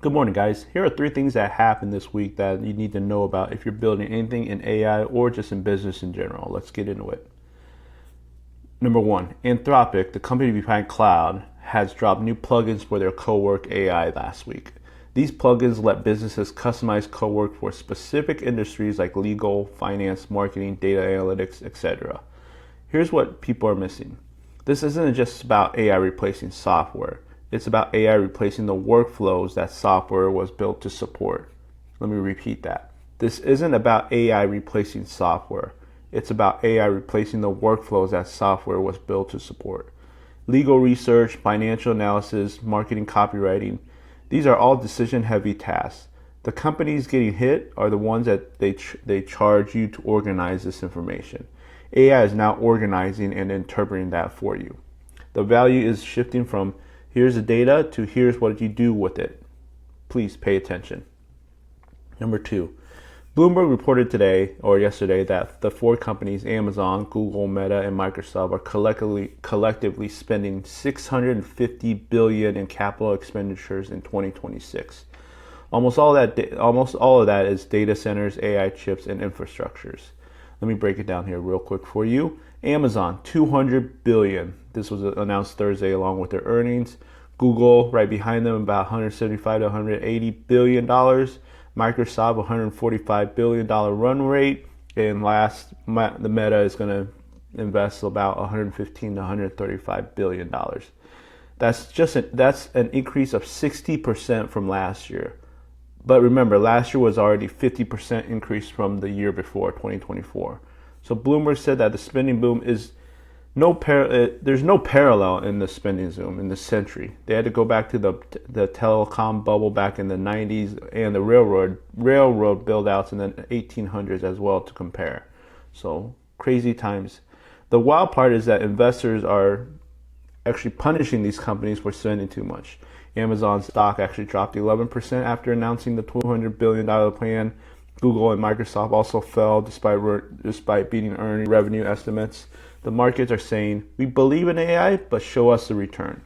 Good morning, guys. Here are 3 things that happened this week that you need to know about if you're building anything in AI or just in business in general. Let's get into it. Number 1, Anthropic, the company behind Cloud, has dropped new plugins for their Cowork AI last week. These plugins let businesses customize Cowork for specific industries like legal, finance, marketing, data analytics, etc. Here's what people are missing. This isn't just about AI replacing software. It's about AI replacing the workflows that software was built to support. Let me repeat that. This isn't about AI replacing software. It's about AI replacing the workflows that software was built to support. Legal research, financial analysis, marketing, copywriting, these are all decision-heavy tasks. The companies getting hit are the ones that they charge you to organize this information. AI is now organizing and interpreting that for you. The value is shifting from here's the data to here's what you do with it. Please pay attention. Number 2, Bloomberg reported today or yesterday that the 4 companies, Amazon, Google, Meta, and Microsoft, are collectively spending $650 billion in capital expenditures in 2026. Almost all of that is data centers, AI chips, and infrastructures. Let me break it down here real quick for you. Amazon, $200 billion. This was announced Thursday along with their earnings. Google, right behind them, about $175 to $180 billion. Microsoft, $145 billion run rate. And last, the Meta is going to invest about $115 to $135 billion. That's an increase of 60% from last year. But remember, last year was already 50% increase from the year before, 2024. So Bloomberg said that the spending boom is there's no parallel in the spending boom in this century. They had to go back to the telecom bubble back in the 90s and the railroad build-outs in the 1800s as well to compare. So crazy times. The wild part is that investors are actually punishing these companies for spending too much. Amazon stock actually dropped 11% after announcing the $200 billion plan. Google and Microsoft also fell despite beating revenue estimates. The markets are saying, we believe in AI, but show us the return.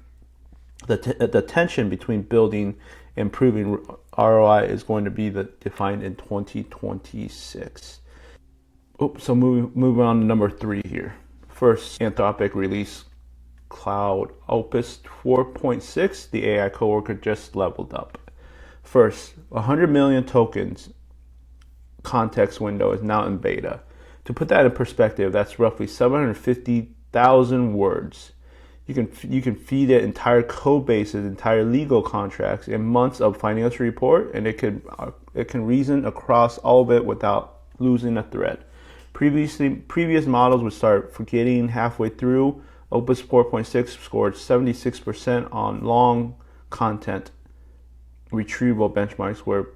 The tension between building and proving ROI is going to be defined in 2026. So moving on to number 3 here. First, Anthropic released Claude Opus 4.6, the AI coworker just leveled up. First, 100 million tokens context window is now in beta. To put that in perspective, that's roughly 750,000 words. You can feed it entire code bases, entire legal contracts, and months of financial report, and it can reason across all of it without losing a thread. Previous models would start forgetting halfway through. Opus 4.6 scored 76% on long content retrieval benchmarks, which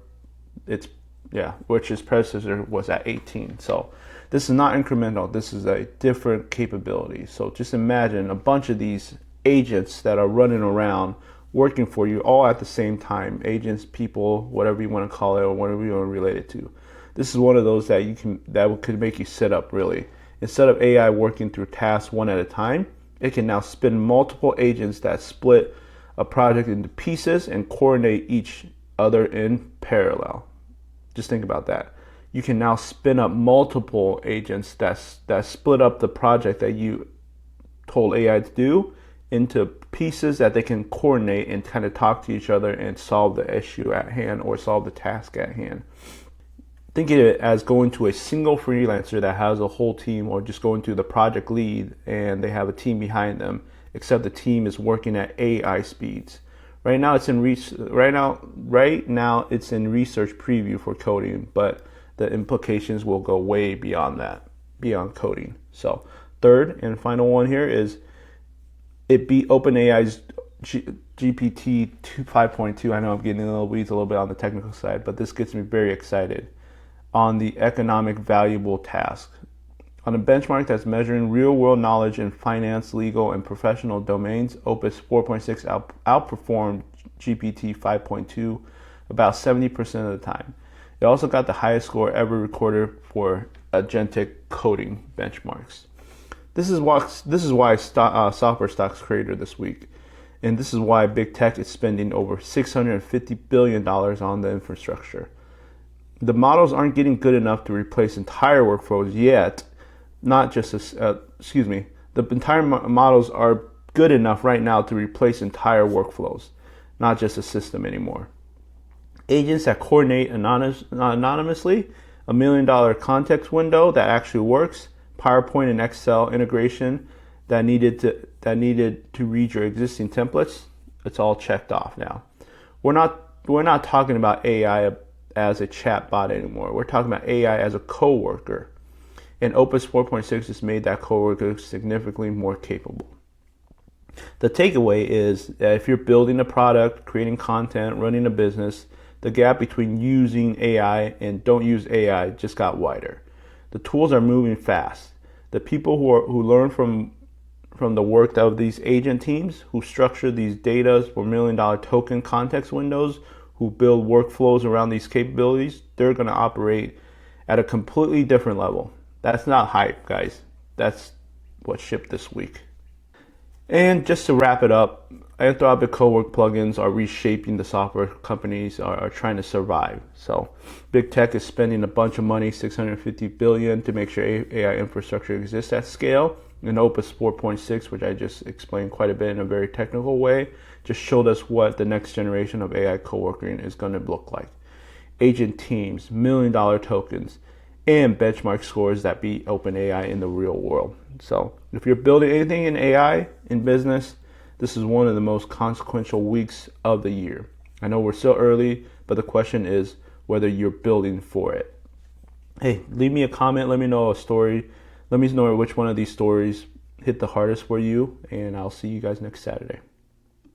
its predecessor was at 18. So this is not incremental. This is a different capability. So just imagine a bunch of these agents that are running around working for you all at the same time. Agents, people, whatever you want to call it or whatever you want to relate it to. This is one of those that could make you sit up really. Instead of AI working through tasks one at a time, it can now spin multiple agents that split a project into pieces and coordinate each other in parallel. Just think about that. You can now spin up multiple agents that split up the project that you told AI to do into pieces that they can coordinate and kind of talk to each other and solve the issue at hand or solve the task at hand. Think of it as going to a single freelancer that has a whole team, or just going to the project lead and they have a team behind them, except the team is working at AI speeds. Right now it's in research preview for coding, but the implications will go way beyond that, beyond coding. So third and final one here is it beat OpenAI's GPT 5.2. I know I'm getting in the little weeds a little bit on the technical side, but this gets me very excited. On the economic valuable task. On a benchmark that's measuring real-world knowledge in finance, legal, and professional domains, Opus 4.6 outperformed GPT 5.2 about 70% of the time. It also got the highest score ever recorded for agentic coding benchmarks. This is why software stocks cratered this week. And this is why big tech is spending over $650 billion on the infrastructure. The models aren't getting good enough to replace entire workflows yet. Not just, the entire models are good enough right now to replace entire workflows, not just a system anymore. Agents that coordinate anonymously, $1 million context window that actually works, PowerPoint and Excel integration that needed to read your existing templates, it's all checked off now. We're not talking about AI as a chat bot anymore. We're talking about AI as a coworker. And Opus 4.6 has made that coworker significantly more capable. The takeaway is that if you're building a product, creating content, running a business, the gap between using AI and don't use AI just got wider. The tools are moving fast. The people who learn from the work of these agent teams, who structure these data for $1 million token context windows, who build workflows around these capabilities, they're going to operate at a completely different level. That's not hype, guys. That's what shipped this week. And just to wrap it up, Anthropic Cowork plugins are reshaping the software companies are trying to survive. So big tech is spending a bunch of money, $650 billion, to make sure AI infrastructure exists at scale. And Opus 4.6, which I just explained quite a bit in a very technical way, just showed us what the next generation of AI co-working is going to look like. Agent teams, $1 million tokens, and benchmark scores that beat OpenAI in the real world. So if you're building anything in AI in business, this is one of the most consequential weeks of the year. I know we're still early, but the question is whether you're building for it. Hey, leave me a comment. Let me know a story. Let me know which one of these stories hit the hardest for you, and I'll see you guys next Saturday.